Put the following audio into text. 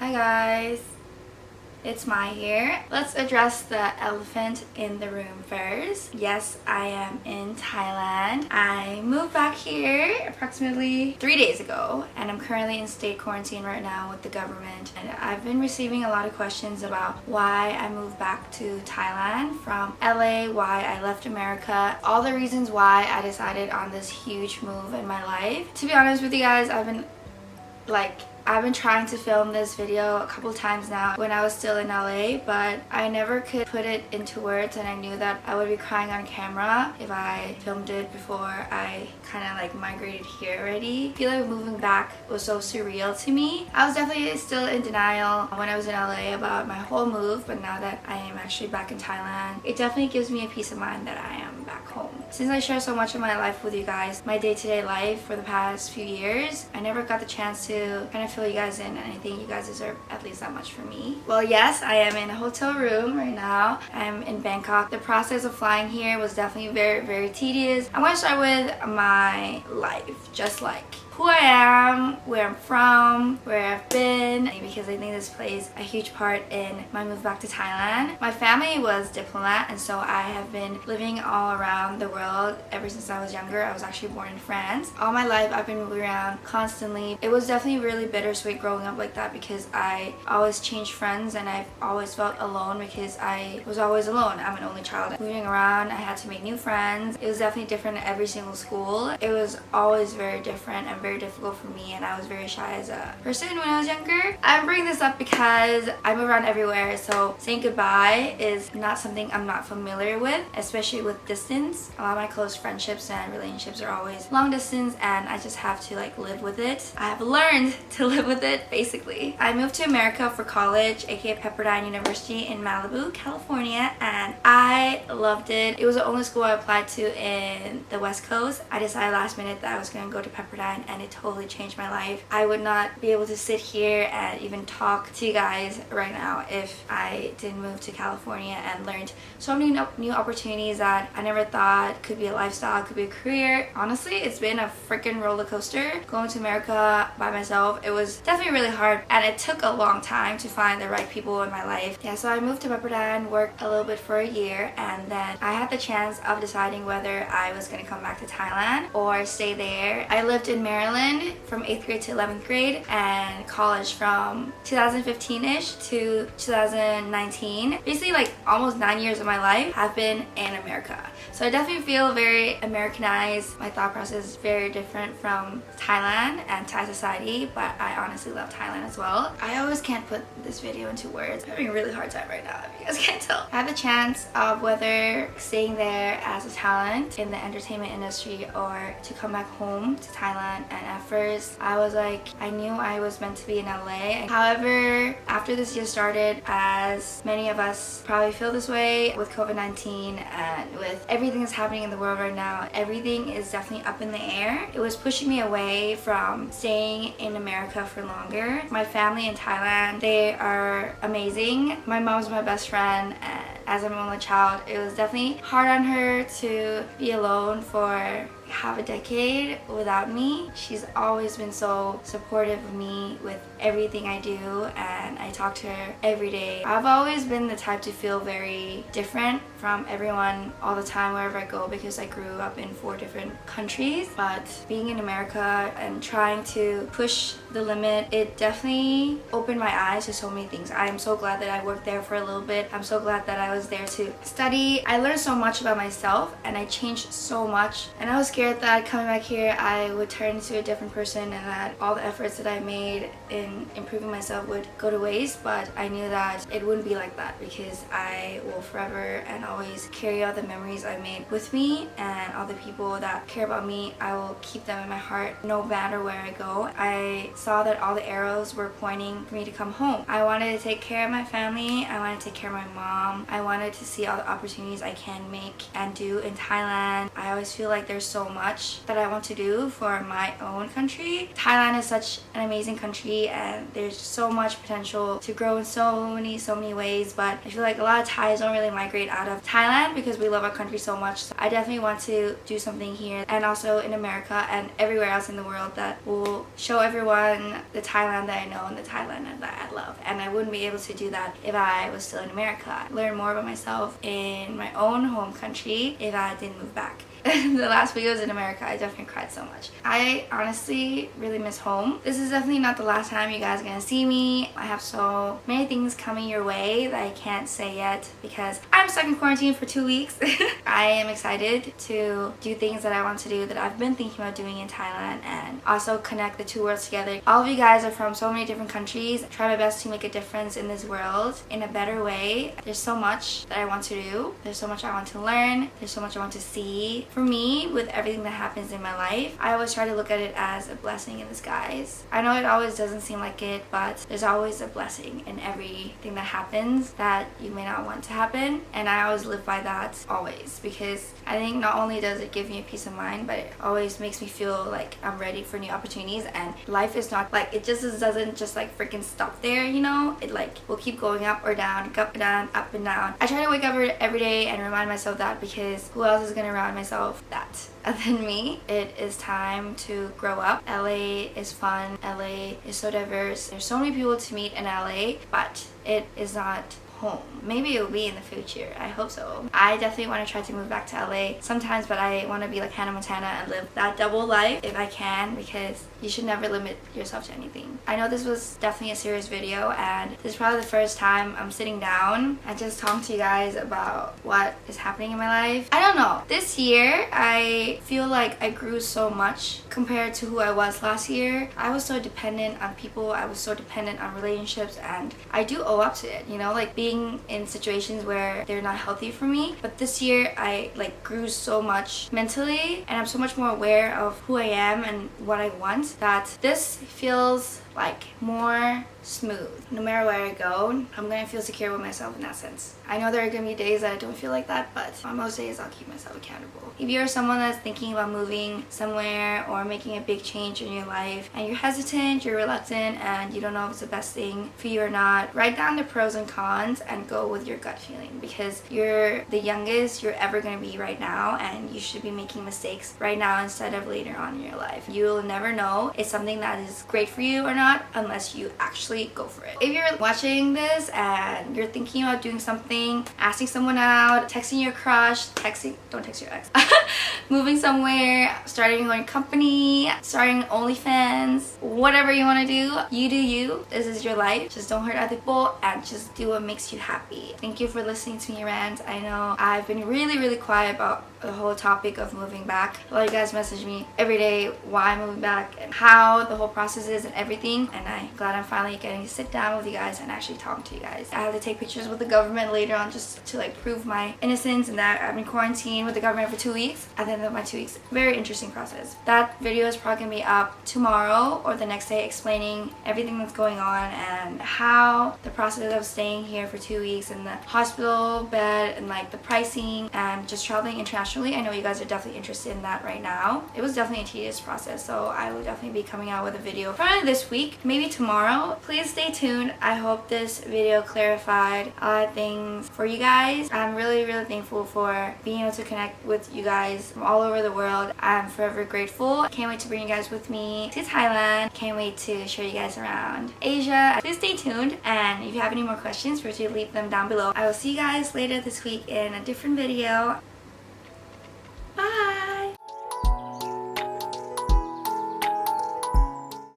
Hi guys, it's Mai here. Let's address the elephant in the room first. Yes, I am in Thailand. I moved back here approximately 3 days ago and I'm currently in state quarantine right now with the government. And I've been receiving a lot of questions about why I moved back to Thailand from LA, why I left America, all the reasons why I decided on this huge move in my life. To be honest with you guys, I've been trying to film this video a couple times now when I was still in LA, but I never could put it into words, and I knew that I would be crying on camera if I filmed it before I kind of like migrated here already. I feel like moving back was so surreal to me. I was definitely still in denial when I was in LA about my whole move, but now that I am actually back in Thailand, it definitely gives me a peace of mind that I am back home. Since I share so much of my life with you guys, my day-to-day life for the past few years, I never got the chance to kind of fill you guys in, and I think you guys deserve at least that much from me. Well, yes, I am in a hotel room right now. I'm in Bangkok. The process of flying here was definitely very tedious. I'm going to start with my life, just like who I am, where I'm from, where I've been, because I think this plays a huge part in my move back to Thailand. My family was diplomat, and so I have been living all around the world ever since I was younger. I was actually born in France. All my life I've been moving around constantly. It was definitely really bittersweet growing up like that because I always changed friends and I've always felt alone because I was always alone. I'm an only child. Moving around, I had to make new friends. It was definitely different at every single school. It was always very different and very difficult for me, and I was very shy as a person when I was younger. I'm bringing this up because I move around everywhere, so saying goodbye is not something I'm not familiar with, especially with distance. A lot of my close friendships and relationships are always long distance, and I just have to like live with it. I have learned to live with it, basically. I moved to America for college, aka Pepperdine University in Malibu, California, and I loved it. It was the only school I applied to in the West Coast. I decided last minute that I was going to go to Pepperdine, and it totally changed my life. I would not be able to sit here and even talk to you guys right now if I didn't move to California and learned so many new opportunities that I never thought could be a lifestyle, could be a career. Honestly, it's been a freaking roller coaster going to America by myself. It was definitely really hard, and it took a long time to find the right people in my life. Yeah, so I moved to Pepperdine, worked a little bit for a year, and then I had the chance of deciding whether I was going to come back to Thailand or stay there. I lived in Maryland from 8th grade to 11th grade, and college from 2015-ish to 2019. Basically like almost 9 years of my life have been in America. So I definitely feel very Americanized. My thought process is very different from Thailand and Thai society, but I honestly love Thailand as well. I always can't put this video into words. I'm having a really hard time right now, if you guys can't tell. I have the chance of whether staying there as a talent in the entertainment industry or to come back home to Thailand. And at first I was like, I knew I was meant to be in LA. However, after this year started, as many of us probably feel this way with COVID-19 and with everything that's happening in the world right now, everything is definitely up in the air. It was pushing me away from staying in America for longer. My family in Thailand, they are amazing. My mom's my best friend, and as I'm an only child, it was definitely hard on her to be alone for half a decade without me. She's always been so supportive of me with everything I do, and I talk to her every day. I've always been the type to feel very different from everyone all the time wherever I go because I grew up in 4 different countries. But being in America and trying to push the limit, it definitely opened my eyes to so many things. I am so glad that I worked there for a little bit. I'm so glad that I was there to study. I learned so much about myself and I changed so much, and I was scared that coming back here I would turn into a different person and that all the efforts that I made in improving myself would go to waste, but I knew that it wouldn't be like that because I will forever and always carry all the memories I made with me, and all the people that care about me, I will keep them in my heart no matter where I go. I saw that all the arrows were pointing for me to come home. I wanted to take care of my family. I wanted to take care of my mom. I wanted to see all the opportunities I can make and do in Thailand. I always feel like there's so much that I want to do for my own country. Thailand is such an amazing country and there's so much potential to grow in so many ways, but I feel like a lot of Thais don't really migrate out of Thailand because we love our country so much. So I definitely want to do something here and also in America and everywhere else in the world that will show everyone the Thailand that I know and the Thailand that I love. And I wouldn't be able to do that if I was still in America. Learn more about myself in my own home country if I didn't move back. The last videos in America, I definitely cried so much. I honestly really miss home. This is definitely not the last time you guys are gonna see me. I have so many things coming your way that I can't say yet because I'm stuck in quarantine for 2 weeks. I am excited to do things that I want to do that I've been thinking about doing in Thailand and also connect the two worlds together. All of you guys are from so many different countries. I try my best to make a difference in this world in a better way. There's so much that I want to do. There's so much I want to learn. There's so much I want to see. For me, with everything that happens in my life, I always try to look at it as a blessing in disguise. I know it always doesn't seem like it, but there's always a blessing in everything that happens that you may not want to happen. And I always live by that, always, because I think not only does it give me a peace of mind, but it always makes me feel like I'm ready for new opportunities. And life is not like, it just doesn't just like freaking stop there, you know? It like will keep going up or down, up and down, up and down. I try to wake up every day and remind myself that, because who else is gonna remind myself that other than me? It is time to grow up. LA is fun. LA is so diverse. There's so many people to meet in LA, but it is not home. Maybe it will be in the future. I hope so. I definitely want to try to move back to LA sometimes, but I want to be like Hannah Montana and live that double life if I can, because you should never limit yourself to anything. I know this was definitely a serious video, and this is probably the first time I'm sitting down and just talking to you guys about what is happening in my life. I don't know. This year, I feel like I grew so much compared to who I was last year. I was so dependent on people. I was so dependent on relationships, and I do owe up to it, you know, like being in situations where they're not healthy for me. But this year I like grew so much mentally, and I'm so much more aware of who I am and what I want, that this feels like more smooth. No matter where I go, I'm gonna feel secure with myself in that sense. I know there are gonna be days that I don't feel like that, but on most days I'll keep myself accountable. If you're someone that's thinking about moving somewhere or making a big change in your life and you're hesitant, you're reluctant, and you don't know if it's the best thing for you or not, write down the pros and cons and go with your gut feeling, because you're the youngest you're ever gonna be right now, and you should be making mistakes right now instead of later on in your life. You'll never know if something that is great for you or not unless you actually go for it. If you're watching this and you're thinking about doing something, asking someone out, texting your crush, don't text your ex, moving somewhere, starting your own company, starting OnlyFans, whatever you want to do, you do you. This is your life. Just don't hurt other people and just do what makes you happy. Thank you for listening to me rant. I know I've been really quiet about the whole topic of moving back. A lot of you guys message me every day why I'm moving back and how the whole process is and everything, and I'm glad I'm finally getting to sit down with you guys and actually talk to you guys. I have to take pictures with the government later on just to like prove my innocence and that I've been quarantined with the government for 2 weeks. At the end of my 2 weeks, very interesting process. That video is probably gonna be up tomorrow or the next day, explaining everything that's going on and how the process of staying here for 2 weeks in the hospital bed and like the pricing and just traveling internationally. I know you guys are definitely interested in that right now. It was definitely a tedious process, so I will definitely be coming out with a video probably this week, maybe tomorrow. Please stay tuned. I hope this video clarified a lot of things for you guys. I'm really thankful for being able to connect with you guys from all over the world. I'm forever grateful. Can't wait to bring you guys with me to Thailand. Can't wait to show you guys around Asia. Please stay tuned, and if you have any more questions, feel free to leave them down below. I will see you guys later this week in a different video.